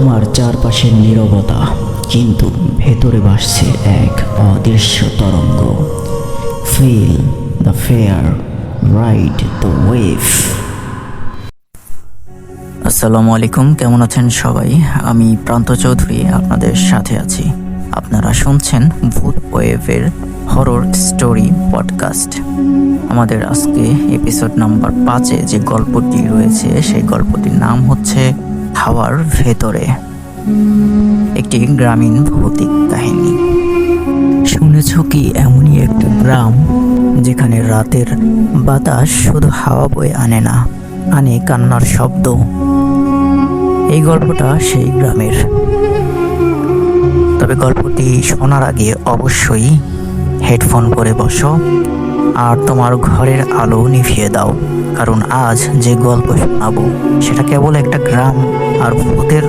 তোমার চারপাশের নীরবতা, কিন্তু ভেতরে ভাসছে এক অদৃশ্য তরঙ্গ। Feel the fear, ride the wave. আসসালামু আলাইকুম, কেমন আছেন সবাই? আমি প্রান্ত চৌধুরী আপনাদের সাথে আছি। আপনারা শুনছেন ভূত ওয়েভের হরর স্টোরি পডকাস্ট। আমাদের আজকে এপিসোড নাম্বার 5-এ যে গল্পটি রয়েছে সেই গল্পটির নাম হচ্ছে হাওয়ার ভেতরে, একটি গ্রামীণ ভৌতিক কাহিনী। শুনেছ কি এমনই একটা গ্রাম যেখানে রাতের বাতাস শুধু হাওয়া বয়ে আনে না, আনে কান্নার শব্দ। এই গল্পটা সেই গ্রামের। তবে গল্পটি শোনার আগে অবশ্যই হেডফোন পরে বসো আর তোমার ঘরের আলো নিভিয়ে দাও, কারণ আজ যে গল্প শোনাবো সেটা কেবল একটা গ্রাম আর ভূতের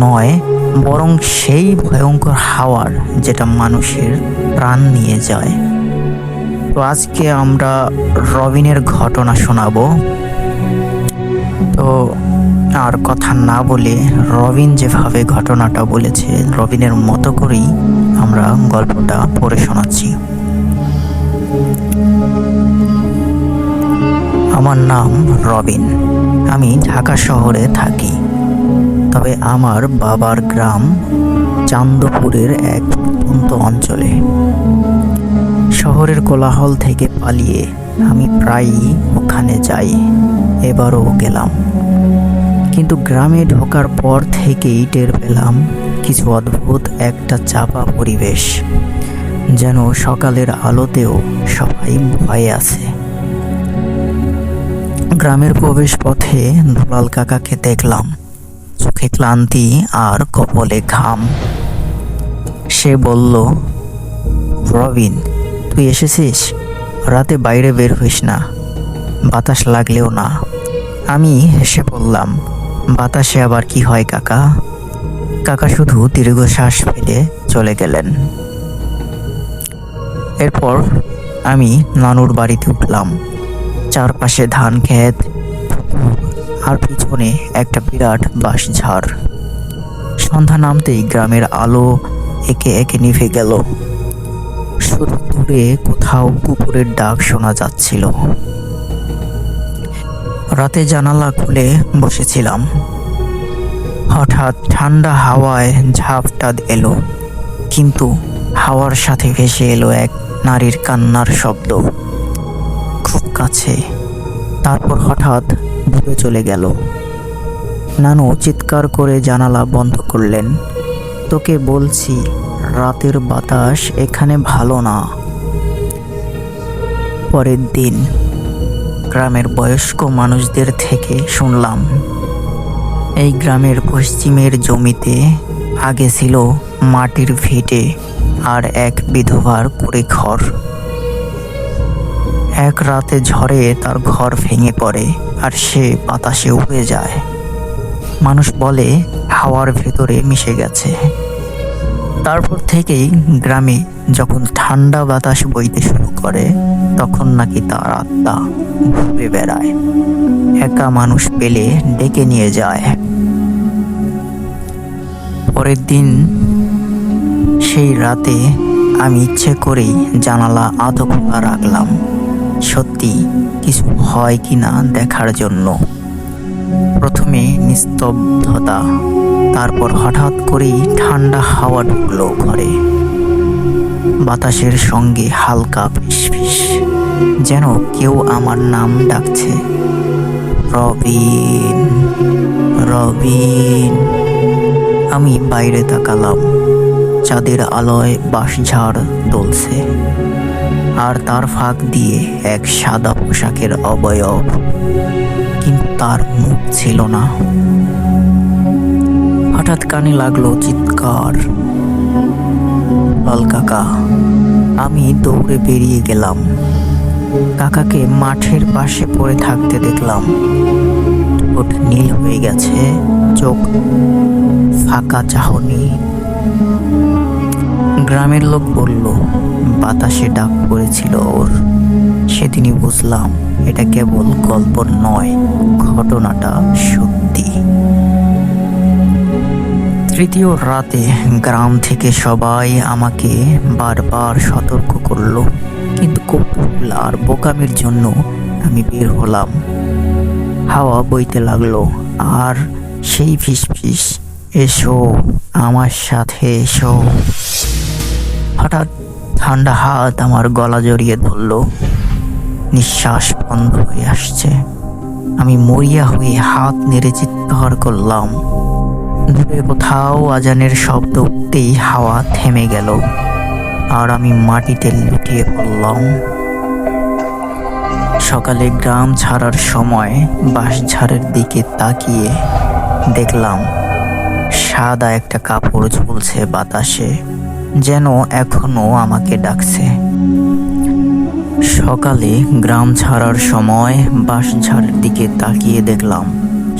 নয়, বরং সেই ভয়ঙ্কর হাওয়ার যেটা মানুষের প্রাণ নিয়ে যায়। তো আজকে আমরা রবিনের ঘটনা শোনাবো। তো আর কথা না বলে রবিন যেভাবে ঘটনাটা বলেছে রবিনের মতো করেই আমরা গল্পটা পড়ে শোনাচ্ছি। আমার নাম রবিন। আমি ঢাকা শহরে থাকি, তবে আমার বাবার গ্রাম চান্দপুরের এক প্রত্যন্ত অঞ্চলে। শহরের কোলাহল থেকে পালিয়ে আমি প্রায়ই ওখানে যাই, এবারও গেলাম। কিন্তু গ্রামে ঢোকার পর থেকেই টের পেলাম কিছু অদ্ভুত একটা চাপা পরিবেশ, যেন সকালের আলোতেও সবাই ভয়ে আছে। গ্রামের প্রবেশ পথে দুলাল কাকাকে দেখলাম, চোখে ক্লান্তি আর কপালে ঘাম। সে বলল, রবিন, তুই এসেছিস? রাতে বাইরে বের হইস না, বাতাস লাগলেও না। আমি হেসে বললাম, বাতাসে আবার কি হয় কাকা? কাকা শুধু দীর্ঘশ্বাস ফেলে চলে গেলেন। এরপর আমি নানুর বাড়িতে উঠলাম। চারপাশে ধান ক্ষেত, আর পিছনে একটা বিরাট বাঁশঝাড়। সন্ধ্যা নামতেই গ্রামের আলো একে একে নিভে গেল। শুধু দূরে কোথাও কুকুরের ডাক শোনা যাচ্ছিল। রাতে জানালা খুলে বসেছিলাম। হঠাৎ ঠান্ডা হাওয়ায় ঝাপটা এলো, কিন্তু হাওয়ার সাথে ভেসে এলো এক নারীর কান্নার শব্দ, খুব কাছে। তারপর হঠাৎ দূরে চলে গেল। নানু চিৎকার করে জানালা বন্ধ করলেন। তোকে বলছি, রাতের বাতাস এখানে ভালো না। পরের দিন গ্রামের বয়স্ক মানুষদের থেকে শুনলাম, এই গ্রামের পশ্চিমের জমিতে আগে ছিল মাটির ভিটে আর এক বিধবার কুড়ে ঘর। এক রাতে ঝড়ে তার ঘর ভেঙে পড়ে আর সে বাতাসে উড়ে যায়। মানুষ বলে হাওয়ার ভেতরে মিশে গেছে। তারপর থেকেই গ্রামে যখন ঠান্ডা বাতাস বইতে শুরু করে তখন নাকি তার আত্মা ঘুরে বেড়ায়, একা মানুষ পেলে ডেকে নিয়ে যায়। পরের দিন সেই রাতে আমি ইচ্ছে করেই জানালা আধো খোলা রাখলাম, সত্যি কিছু হয় কিনা দেখার জন্য। প্রথমে নিস্তব্ধতা, তারপর হঠাৎ করেই ঠান্ডা হাওয়া ঢুকলো ঘরে। বাতাসের সঙ্গে হালকা ফিসফিস, যেন কেউ আমার নাম ডাকছে, রবিন, রবিন। আমি বাইরে তাকালাম। চাঁদের আলোয় বাঁশঝাড় দুলছে, আর তার ফাঁক দিয়ে এক সাদা পোশাকের অবয়ব, কিন্তু তার মুখ ছিল না। হঠাৎ কানে লাগলো চিৎকার, লাল কাকা। আমি দৌড়ে বেরিয়ে গেলাম। কাকাকে মাঠের পাশে পড়ে থাকতে দেখলাম। ঠোঁট নীল হয়ে গেছে, চোখ ফাঁকা চাহনি। গ্রামের লোক বলল, বাতাসে ডাক পড়েছিল ওর। সেদিনই বুঝলাম এটা কেবল গল্প নয়, ঘটনাটা সত্যি। তৃতীয় রাতে গ্রাম থেকে সবাই আমাকে বারবার সতর্ক করলো, কিন্তু কৌতূহল আর বোকামির জন্য আমি বের হলাম। হাওয়া বইতে লাগলো আর সেই ফিসফিস, এসো আমার সাথে এসো। হঠাৎ ঠান্ডা হাত আমার গলা জড়িয়ে ধরলো। নিঃশ্বাস বন্ধ হয়ে আসছে। আমি মরিয়া হয়ে হাত নেড়ে চিৎকার করলাম। দূরে কোথাও আজানের শব্দ উঠতেই হাওয়া থেমে গেল আর আমি মাটিতে লুটিয়ে পড়লাম। সকালে গ্রাম ছাড়ার সময় বাঁশঝাড়ের দিকে তাকিয়ে দেখলাম সাদা একটা কাপড় ঝুলছে বাতাসে, যেন এখনো আমাকে ডাকছে। সকালে গ্রাম ছাড়ার সময় বাঁশঝাড়ের দিকে তাকিয়ে দেখলাম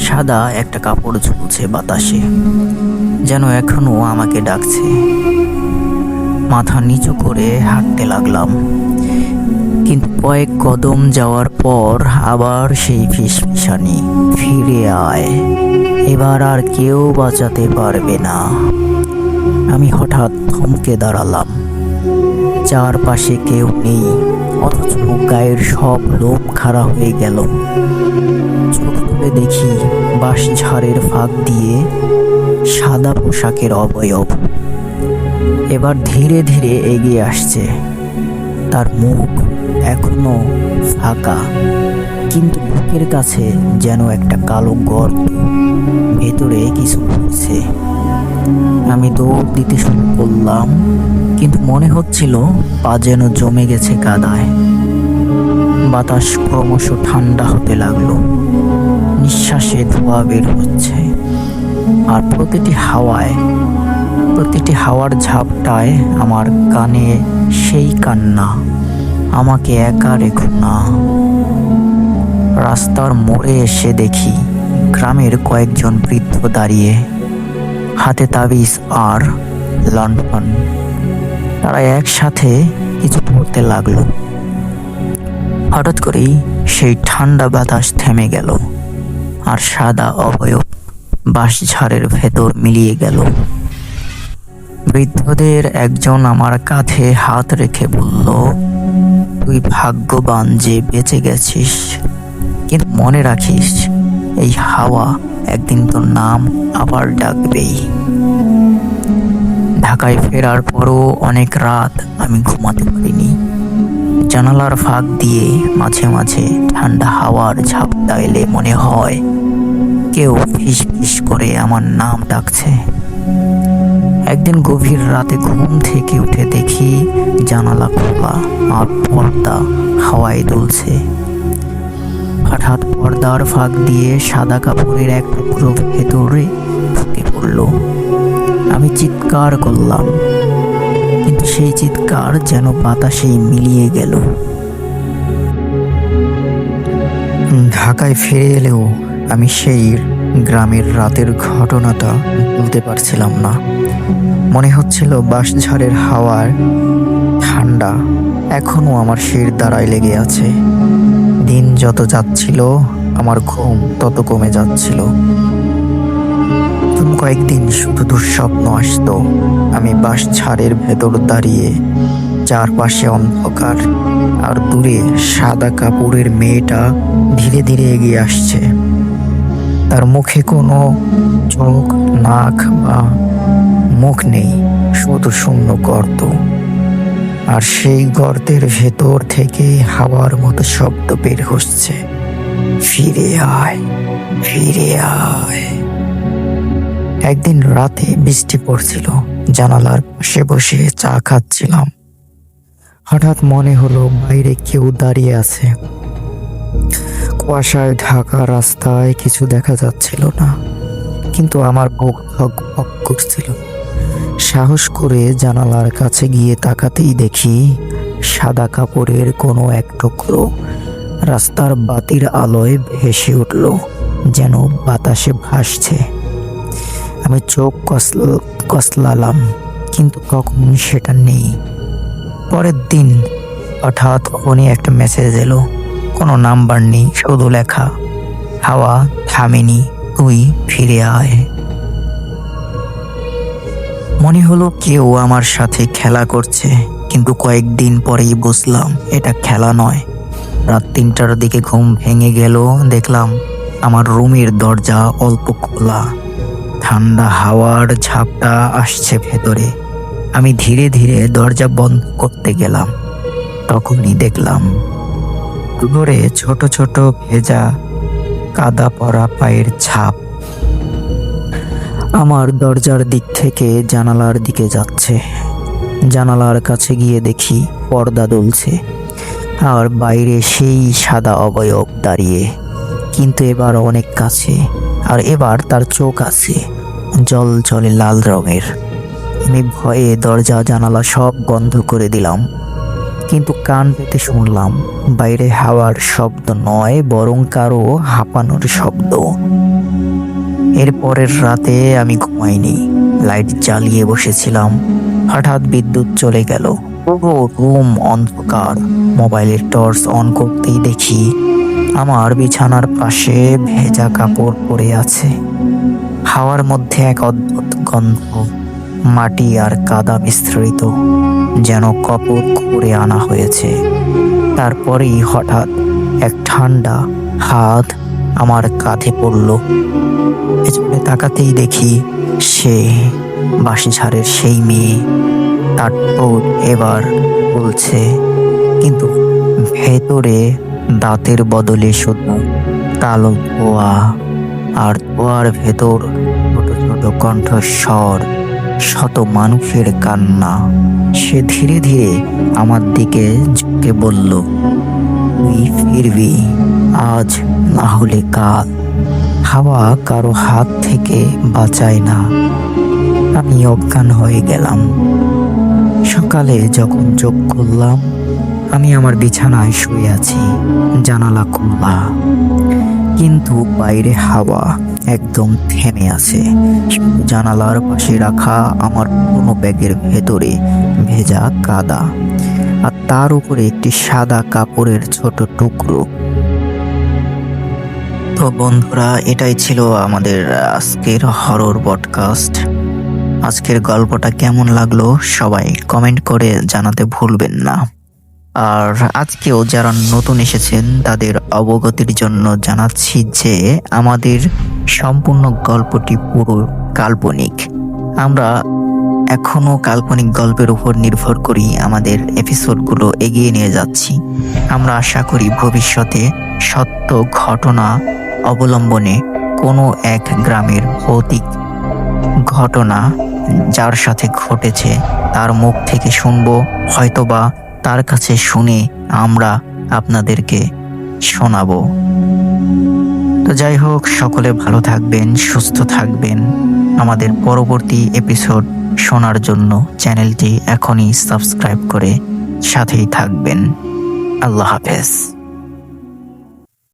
সাদা একটা কাপড় ঝুলছে বাতাসে, যেন এখনো আমাকে ডাকছে। মাথা নিচু করে হাঁটতে লাগলাম, কিন্তু কয়েক কদম যাওয়ার পর আবার সেই ফিসফিসানি, ফিরে আয়, এবার আর কেউ বাঁচাতে পারবে না। আমি হঠাৎ থমকে দাঁড়ালাম। চারপাশে কেউ নেই, অথচ গায়ের সব লোম খাড়া হয়ে গেল। চোখ তুলে দেখি বাঁশঝাড়ের ফাঁক দিয়ে সাদা পোশাকের অবয়ব এবার ধীরে ধীরে এগিয়ে আসছে। তার মুখ এখনো ফাঁকা, কিন্তু বুকের কাছে যেন একটা কালো গর্ত, ভেতরে কিছু হচ্ছে। আমি দৌড় দিতে শুরু করলাম, কিন্তু মনে হচ্ছিল পা যেন জমে গেছে কাদায়। বাতাস ক্রমশ ঠান্ডা হতে লাগলো, নিঃশ্বাসে ধোঁয়া বের হচ্ছে, আর প্রতিটি হাওয়ার ঝাপটায় আমার কানে সেই কান্না, আমাকে একা রেখো না। রাস্তার মোড়ে এসে দেখি গ্রামের কয়েকজন বৃদ্ধ দাঁড়িয়ে, হাতে তাবিজ আর লণ্ঠন। তারা একসাথে কিছু পড়তে লাগলো। হঠাৎ করেই সেই ঠান্ডা বাতাস থেমে গেল আর সাদা অবয়ব বাঁশঝাড়ের ভেতর মিলিয়ে গেল। বৃদ্ধদের একজন আমার কাঁধে হাত রেখে বলল, তুই ভাগ্যবান যে বেঁচে গেছিস, কিন্তু মনে রাখিস এই হাওয়া একদিন তোর নাম আবার ডাকবেই। ঢাকায় ফেরার পরও অনেক রাত আমি ঘুমাতে পারিনি। জানালার ফাঁক দিয়ে মাঝে মাঝে ঠান্ডা হাওয়ার ঝাপটা এলে মনে হয় কেউ ফিস ফিস করে আমার নাম ডাকছে। একদিন গভীর রাতে ঘুম থেকে উঠে দেখি জানালা খোলা আর পর্দা হাওয়ায় দুলছে। হঠাৎ পর্দার ফাঁক দিয়ে সাদা কাপড়ের এক টুকরো ভেতরে ঢুকে পড়ল। আমি চিৎকার করলাম, কিন্তু সেই চিৎকার যেন বাতাসেই মিলিয়ে গেল। ঢাকায় ফিরে এলেও আমি সেই গ্রামের রাতের ঘটনাটা ভুলতে পারছিলাম না। মনে হচ্ছিল বাঁশঝাড়ের হাওয়ার ঠান্ডা এখনো আমার শির দ্বারায় লেগে আছে। দিন যত যাচ্ছিল আমার ঘুম তত কমে যাচ্ছিল। কয়েকদিন শুধু দুঃস্বপ্ন আসতো। আমি বাঁশঝাড়ের ভেতর দাঁড়িয়ে, চারপাশে অন্ধকার, আর দূরে সাদা কাপড়ের মেয়েটা ধীরে ধীরে এগিয়ে আসছে। তার মুখে কোনো চোখ, নাক বা মুখ নেই, শুধু শূন্য গর্ত। আর সেই গর্তের ভেতর থেকে হাওয়ার মতো শব্দ বের হচ্ছে, ফিরে আয়, ফিরে আয়। একদিন রাতে বৃষ্টি পড়ছিল, জানালার পাশে বসে চা খাচ্ছিলাম। হঠাৎ মনে হলো বাইরে কেউ দাঁড়িয়ে আছে। কুয়াশায় ঢাকা রাস্তায় কিছু দেখা যাচ্ছিল না, কিন্তু আমার বুক ধক ধক করছিল। সাহস করে জানালার কাছে গিয়ে তাকাতেই দেখি সাদা কাপড়ের কোনো এক টুকরো রাস্তার বাতির আলোয় ভেসে উঠল, যেন বাতাসে ভাসছে। আমি চোখ কসলালাম, কিন্তু তখন সেটা নেই। পরের দিন হঠাৎ ফোনে একটা মেসেজ এলো, কোনো নাম্বার নেই, শুধু লেখা, হাওয়া থামেনি, তুই ফিরে আয়। মনে হলো কেউ আমার সাথে খেলা করছে, কিন্তু কয়েকদিন পরেই বুঝলাম এটা খেলা নয়। রাত 3টার দিকে ঘুম ভেঙে গেল, দেখলাম আমার রুমের দরজা অল্প খোলা। ঠান্ডা হাওয়ার ঝাপটা আসছে ভেতরে। আমি ধীরে ধীরে দরজা বন্ধ করতে গেলাম, তখনই দেখলাম ফ্লোরে ছোট ছোট ভেজা কাদা পড়া পায়ের ছাপ আমার দরজার দিক থেকে জানালার দিকে যাচ্ছে। জানালার কাছে গিয়ে দেখি পর্দা দুলছে, আর বাইরে সেই সাদা অবয়ব দাঁড়িয়ে, কিন্তু এবার অনেক কাছে। আর এবার তার চোখ আছে জল জলে লাল রঙের। আমি ভয়ে দরজা জানালা সব বন্ধ করে দিলাম, কিন্তু কান পেতে শুনলাম বাইরে হাওয়ার শব্দ নয়, বরং কারো হাঁপানোর শব্দ। এর পরের রাতে আমি ঘুমাইনি, লাইট জ্বালিয়ে বসেছিলাম। হঠাৎ বিদ্যুৎ চলে গেল, পুরো রুম অন্ধকার। মোবাইলের টর্চ অন করতেই দেখি আমার বিছানার পাশে ভেজা কাপড় পরে আছে। হাওয়ার মধ্যে এক অদ্ভুত গন্ধ, মাটি আর কাদা মিশ্রিত, যেন কাপড় করে আনা হয়েছে। তারপরেই হঠাৎ এক ঠান্ডা হাত আমার কাঁধে পড়ল। পেছনে তাকাতেই দেখি সে বাঁশিঝাড়ের সেই মেয়ে। তার ঠোঁট এবার বলছে, কিন্তু ভেতরে দাঁতের বদলে শুধু কালো ধোঁয়া, আর ধোঁয়ার ভেতর ছোট ছোট কণ্ঠস্বর, শত মানুষের কান্না। সে ধীরে ধীরে আমার দিকে ঝুঁকে বলল, তুই ফিরবি, আজ না হলে কাল। হাওয়া কারো হাত থেকে বাঁচায় না। আমি অজ্ঞান হয়ে গেলাম। সকালে যখন চোখ খুললাম, আমি আমার বিছানায় শুয়ে আছি, জানালা খোলা, কিন্তু বাইরে হাওয়া একদম থেমে আছে। শুধু জানালার পাশে রাখা আমার পুরনো ব্যাগের ভেতরে ভেজা কাদা, আর তার উপরে একটি সাদা কাপড়ের ছোট টুকরো। তো বন্ধুরা, এটাই ছিল আমাদের আজকের হরর পডকাস্ট। আজকের গল্পটা কেমন লাগলো সবাই কমেন্ট করে জানাতে ভুলবেন না। আর আজকেও যারা নতুন এসেছেন তাদের অবগতির জন্য জানাচ্ছি যে আমাদের সম্পূর্ণ গল্পটি পুরো কাল্পনিক। আমরা এখনো কাল্পনিক গল্পের উপর নির্ভর করি আমাদের এপিসোডগুলো এগিয়ে নিয়ে যাচ্ছি। আমরা আশা করি ভবিষ্যতে সত্য ঘটনা অবলম্বনে কোনো এক গ্রামের ভৌতিক ঘটনা যার সাথে ঘটেছে তার মুখ থেকে শুনবো, হয়তোবা তার কাছে শুনে আমরা আপনাদেরকে শোনাবো। তো যাই হোক, সকলে ভালো থাকবেন, সুস্থ থাকবেন। আমাদের পরবর্তী এপিসোড শোনার জন্য চ্যানেলটি এখনই সাবস্ক্রাইব করে সাথেই থাকবেন। আল্লাহ হাফেজ।